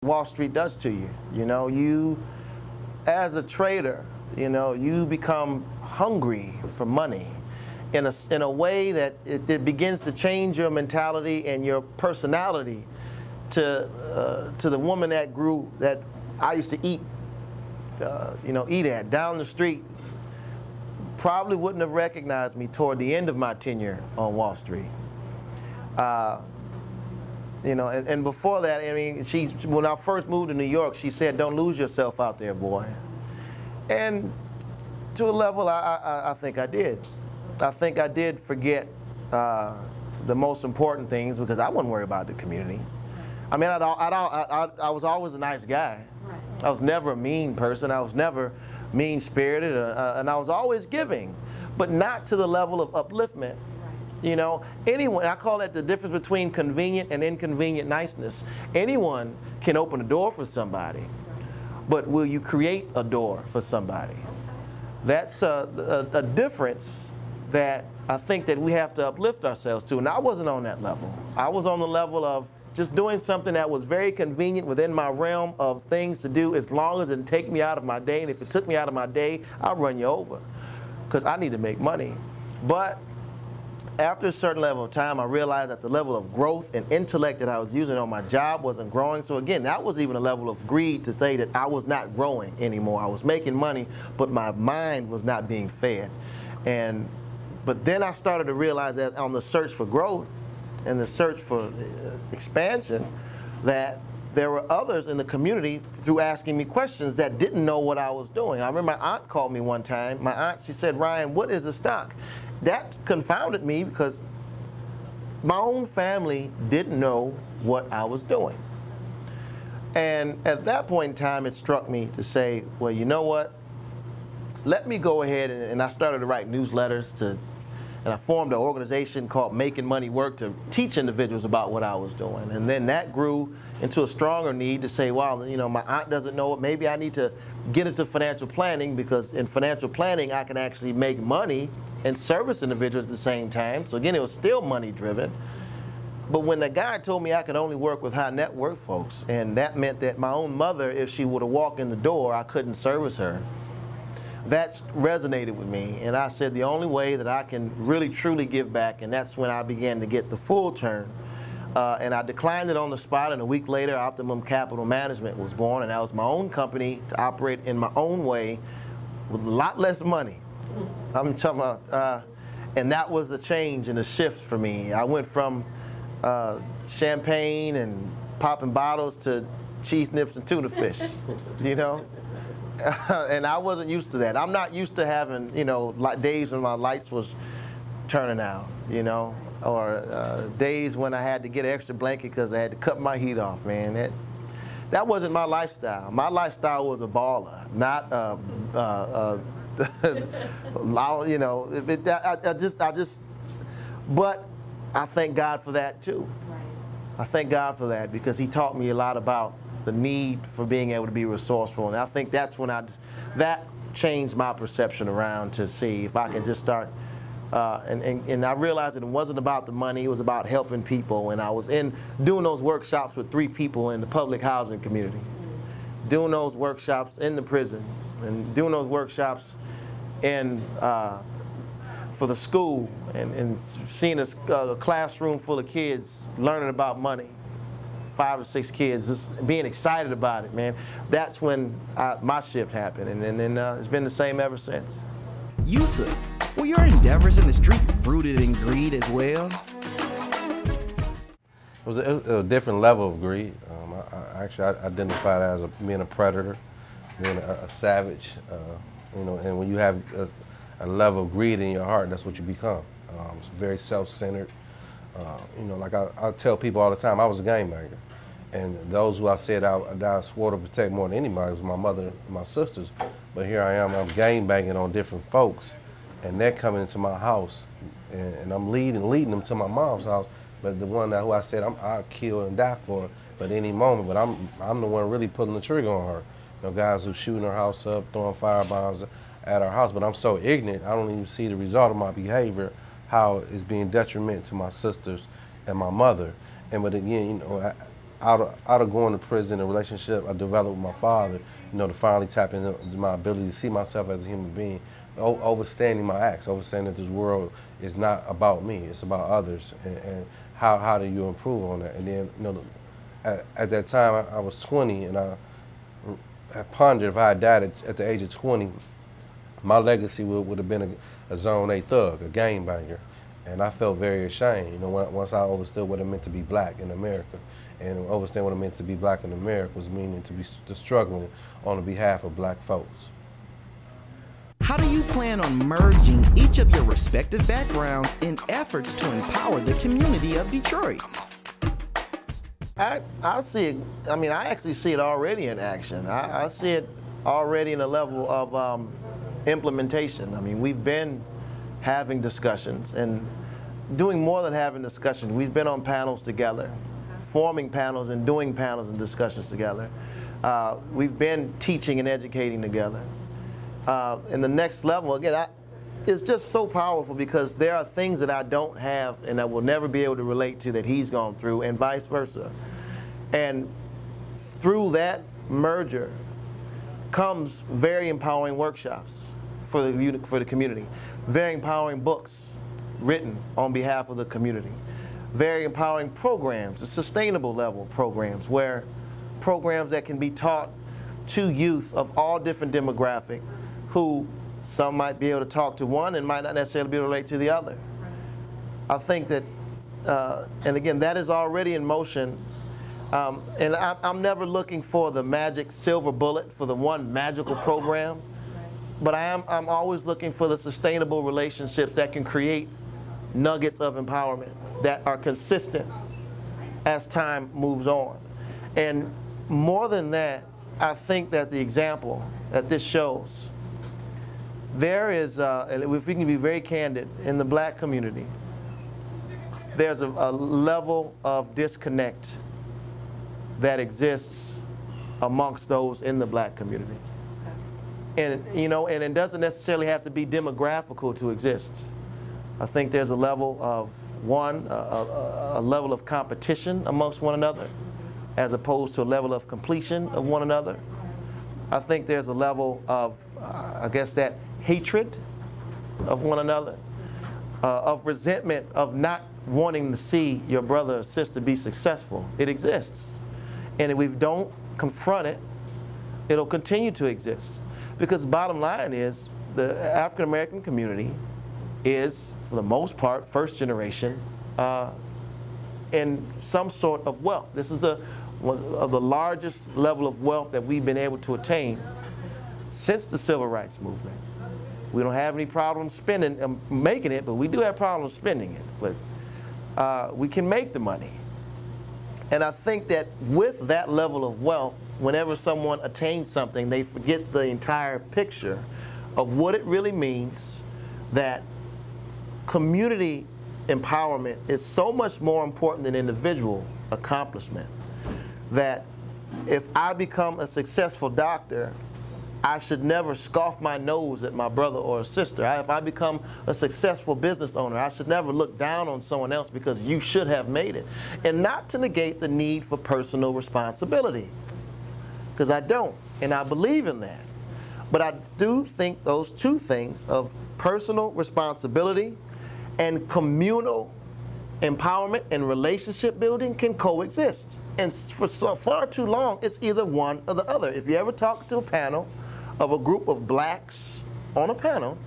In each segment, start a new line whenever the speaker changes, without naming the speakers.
Wall Street does to you. You know, you, as a trader, you know, you become hungry for money in a way that it begins to change your mentality and your personality to the woman that I used to eat, you know, eat at down the street. Probably wouldn't have recognized me toward the end of my tenure on Wall Street. You know, and before that, I mean, when I first moved to New York, she said, "Don't lose yourself out there, boy." And to a level, I think I did. I think I did forget the most important things because I wasn't worried about the community. I mean, I was always a nice guy. I was never a mean person. I was never mean-spirited, and I was always giving, but not to the level of upliftment. You know, anyone, I call that the difference between convenient and inconvenient niceness. Anyone can open a door for somebody, but will you create a door for somebody? That's a difference that I think that we have to uplift ourselves to, and I wasn't on that level. I was on the level of just doing something that was very convenient within my realm of things to do, as long as it didn't take me out of my day, and if it took me out of my day, I'll run you over, because I need to make money. But after a certain level of time, I realized that the level of growth and intellect that I was using on my job wasn't growing. So again, that was even a level of greed to say that I was not growing anymore. I was making money, but my mind was not being fed. But then I started to realize that on the search for growth and the search for expansion, that there were others in the community through asking me questions that didn't know what I was doing. I remember my aunt called me one time. My aunt, she said, "Ryan, what is a stock?" That confounded me because my own family didn't know what I was doing. And at that point in time, it struck me to say, well, you know what? Let me go ahead, and I started to write newsletters and I formed an organization called Making Money Work to teach individuals about what I was doing. And then that grew into a stronger need to say, wow, you know, my aunt doesn't know it. Maybe I need to get into financial planning, because in financial planning, I can actually make money and service individuals at the same time. So again, it was still money driven. But when the guy told me I could only work with high net worth folks, and that meant that my own mother, if she would have walked in the door, I couldn't service her. That resonated with me, and I said the only way that I can really truly give back, and that's when I began to get the full turn. And I declined it on the spot, and a week later, Optimum Capital Management was born, and that was my own company to operate in my own way with a lot less money. I'm talking about, and that was a change and a shift for me. I went from champagne and popping bottles to cheese nips and tuna fish, you know? And I wasn't used to that. I'm not used to having, you know, days when my lights was turning out, you know, or days when I had to get an extra blanket because I had to cut my heat off, man. That wasn't my lifestyle. My lifestyle was a baller, not you know. But I thank God for that too. Right. I thank God for that, because He taught me a lot about the need for being able to be resourceful, and I think that's when that changed my perception around to see if I can just start. And I realized that it wasn't about the money; it was about helping people. And I was doing those workshops with 3 people in the public housing community, doing those workshops in the prison, and doing those workshops for the school, and seeing a classroom full of kids learning about money. 5 or 6 kids, just being excited about it, man. That's when my shift happened, and then it's been the same ever since.
Yusef, were your endeavors in the street rooted in greed as well?
It was a different level of greed. I identified as being a predator, being a savage, you know, and when you have a level of greed in your heart, that's what you become. It's very self-centered. You know, like I tell people all the time, I was a gangbanger. And those who I said I swore to protect more than anybody was my mother and my sisters. But here I am gangbanging on different folks. And they're coming into my house. And I'm leading them to my mom's house. But the one who I said I'll kill and die for at any moment. But I'm the one really pulling the trigger on her. You know, guys who shooting her house up, throwing firebombs at our house. But I'm so ignorant, I don't even see the result of my behavior, how it's being detriment to my sisters and my mother. But again, you know, out of going to prison, the relationship I developed with my father, you know, to finally tap into my ability to see myself as a human being, overstanding my acts, overstanding that this world is not about me, it's about others, and how do you improve on that? And then, you know, at that time I was 20, and I pondered if I had died at the age of 20, my legacy would have been a Zone A thug, a gangbanger. And I felt very ashamed, you know, once I understood what it meant to be black in America. And understand what it meant to be black in America was meaning to struggling on behalf of black folks.
How do you plan on merging each of your respective backgrounds in efforts to empower the community of Detroit?
I see it, I mean, I actually see it already in action. I see it already in a level of implementation. I mean, we've been having discussions and doing more than having discussions. We've been on panels together, forming panels and doing panels and discussions together. We've been teaching and educating together. And the next level, again, it's just so powerful because there are things that I don't have and I will never be able to relate to that he's gone through, and vice versa. And through that merger comes very empowering workshops for the community, very empowering books written on behalf of the community, very empowering programs, sustainable level programs, where programs that can be taught to youth of all different demographics, who some might be able to talk to one and might not necessarily be able to relate to the other. I think that, and again, that is already in motion. And I'm never looking for the magic silver bullet for the one magical program, but I'm always looking for the sustainable relationships that can create nuggets of empowerment that are consistent as time moves on. And more than that, I think that the example that this shows, there is, and if we can be very candid, in the black community, there's a level of disconnect that exists amongst those in the black community. And, you know, and it doesn't necessarily have to be demographical to exist. I think there's a level of, a level of competition amongst one another, as opposed to a level of completion of one another. I think there's a level of, I guess, that hatred of one another, of resentment of not wanting to see your brother or sister be successful. It exists. And if we don't confront it, it'll continue to exist. Because the bottom line is, the African American community is, for the most part, first generation in some sort of wealth. This is one of the largest level of wealth that we've been able to attain since the Civil Rights Movement. We don't have any problem spending, making it, but we do have problems spending it. But we can make the money. And I think that with that level of wealth, whenever someone attains something, they forget the entire picture of what it really means, that community empowerment is so much more important than individual accomplishment. That if I become a successful doctor, I should never scoff my nose at my brother or sister. If I become a successful business owner, I should never look down on someone else because you should have made it. And not to negate the need for personal responsibility, because I don't, and I believe in that. But I do think those two things of personal responsibility and communal empowerment and relationship building can coexist. And for so far too long, it's either one or the other. If you ever talk to a panel of a group of blacks on a panel,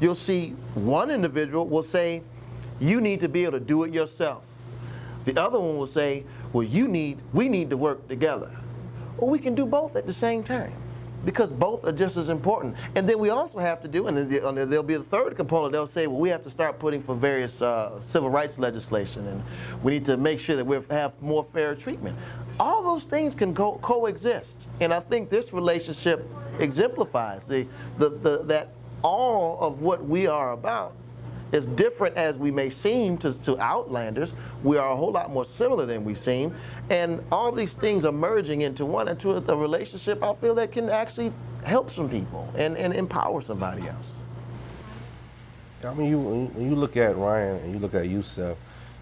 you'll see one individual will say, you need to be able to do it yourself. The other one will say, well, we need to work together. Or we can do both at the same time, because both are just as important. And then we also have to do, and then there'll be a third component, they'll say, well, we have to start putting for various civil rights legislation, and we need to make sure that we have more fair treatment. All those things can coexist. And I think this relationship exemplifies that all of what we are about, as different as we may seem to outlanders, we are a whole lot more similar than we seem. And all these things are merging into one, into a relationship I feel that can actually help some people and empower somebody else.
I mean, when you look at Ryan and you look at Yusef,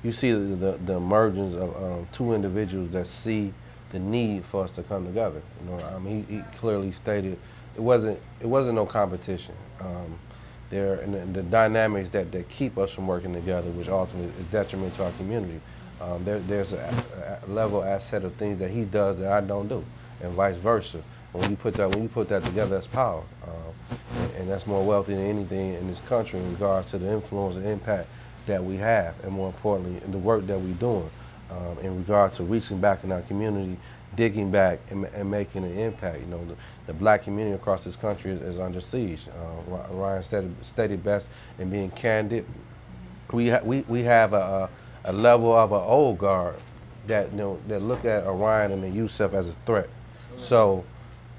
you see the emergence of two individuals that see the need for us to come together. You know, I mean, he clearly stated it wasn't no competition. And the dynamics that keep us from working together, which ultimately is detrimental to our community. There's a level asset of things that he does that I don't do, and vice versa. When you put that together, that's power, and that's more wealthy than anything in this country in regards to the influence and impact that we have, and more importantly, the work that we're doing in regard to reaching back in our community, digging back and making an impact. You know, the black community across this country is under siege. Ryan stated best in being candid. We have a level of an old guard that that look at Orion and the Yusef as a threat. So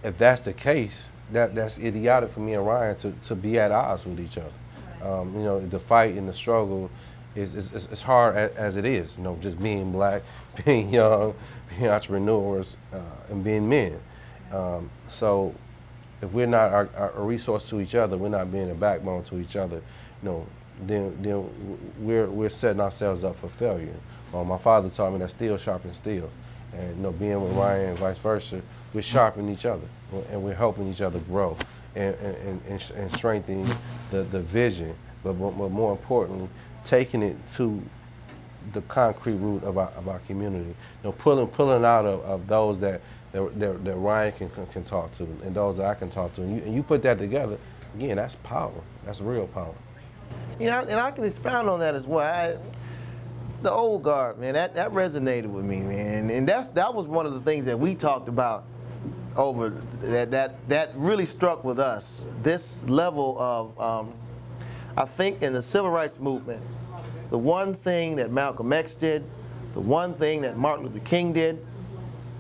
if that's the case, that's idiotic for me and Ryan to be at odds with each other. You know, the fight and the struggle is hard as it is. You know, just being black, being young, being entrepreneurs, and being men. So if we're not a resource to each other, we're not being a backbone to each other, you know, then we're setting ourselves up for failure. My father taught me that steel sharpens steel, and you know, being with Ryan and vice versa, we're sharpening each other, and we're helping each other grow and strengthening the vision, but more importantly, taking it to the concrete root of our community. You know, pulling out of those that Ryan can talk to, and those that I can talk to, and you put that together, again, that's power. That's real power.
You know, and I can expound on that as well. The old guard, man, that resonated with me, man, and that was one of the things that we talked about over that really struck with us. This level of, I think, in the civil rights movement, the one thing that Malcolm X did, the one thing that Martin Luther King did,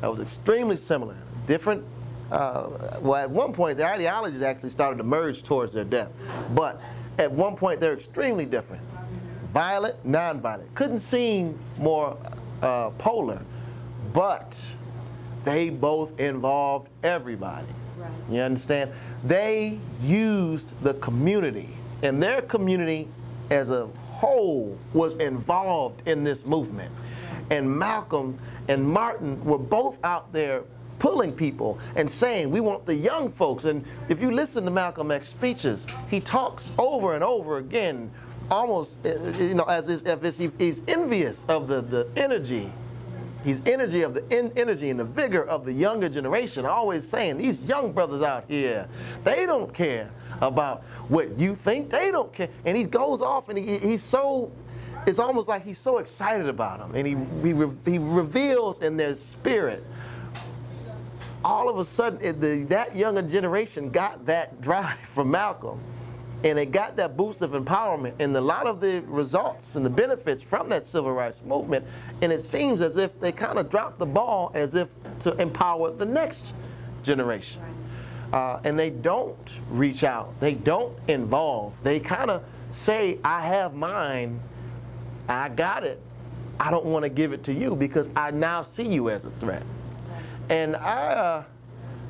that was extremely similar. Different, well, at one point, their ideologies actually started to merge towards their death. But at one point, they're extremely different. Violent, nonviolent. Couldn't seem more polar, but they both involved everybody. Right. You understand? They used the community, and their community as a whole was involved in this movement. And Malcolm and Martin were both out there pulling people and saying, we want the young folks. And if you listen to Malcolm X speeches, he talks over and over again, almost, you know, as if he's envious of the energy. He's energy of the energy and the vigor of the younger generation, always saying, these young brothers out here, they don't care about what you think, they don't care. And he goes off and he's so, it's almost like he's so excited about them, and he reveals in their spirit. All of a sudden, that younger generation got that drive from Malcolm, and they got that boost of empowerment, and a lot of the results and the benefits from that civil rights movement, and it seems as if they kind of dropped the ball as if to empower the next generation. And they don't reach out, they don't involve, they kind of say, I have mine, I got it, I don't want to give it to you because I now see you as a threat. And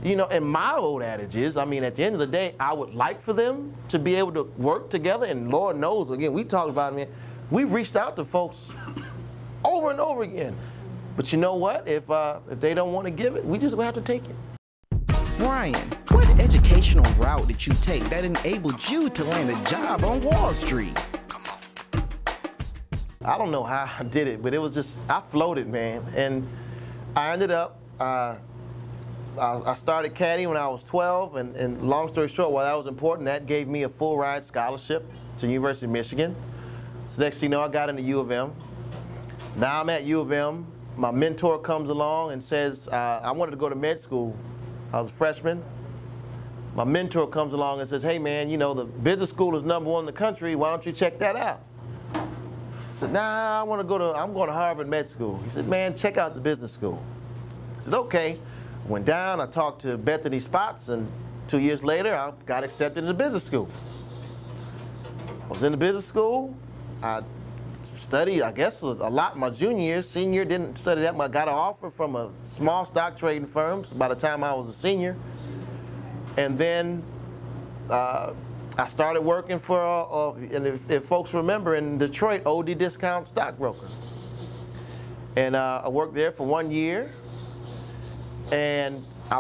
you know, and my old adage is, I mean, at the end of the day, I would like for them to be able to work together, and Lord knows, again, we talked about it, man, we've reached out to folks over and over again. But you know what? If they don't want to give it, we just have to take it.
Brian, what educational route did you take that enabled you to land a job on Wall Street?
I don't know how I did it, but it was just, I floated, man. And I ended up, I started caddying when I was 12, and long story short, while that was important, that gave me a full ride scholarship to the University of Michigan. So next thing you know, I got into U of M. Now I'm at U of M. My mentor comes along and says, I wanted to go to med school. I was a freshman. My mentor comes along and says, hey man, you know, the business school is #1 in the country, why don't you check that out? I said, nah, I'm going to Harvard Med School. He said, man, check out the business school. I said, okay. Went down, I talked to Bethany Spots, and 2 years later, I got accepted into business school. I was in the business school. I studied, I guess, a lot my junior year. Senior year, didn't study that much. I got an offer from a small stock trading firm by the time I was a senior. And then I started working for, and if folks remember, in Detroit, OD Discount Stockbroker. And I worked there for 1 year. And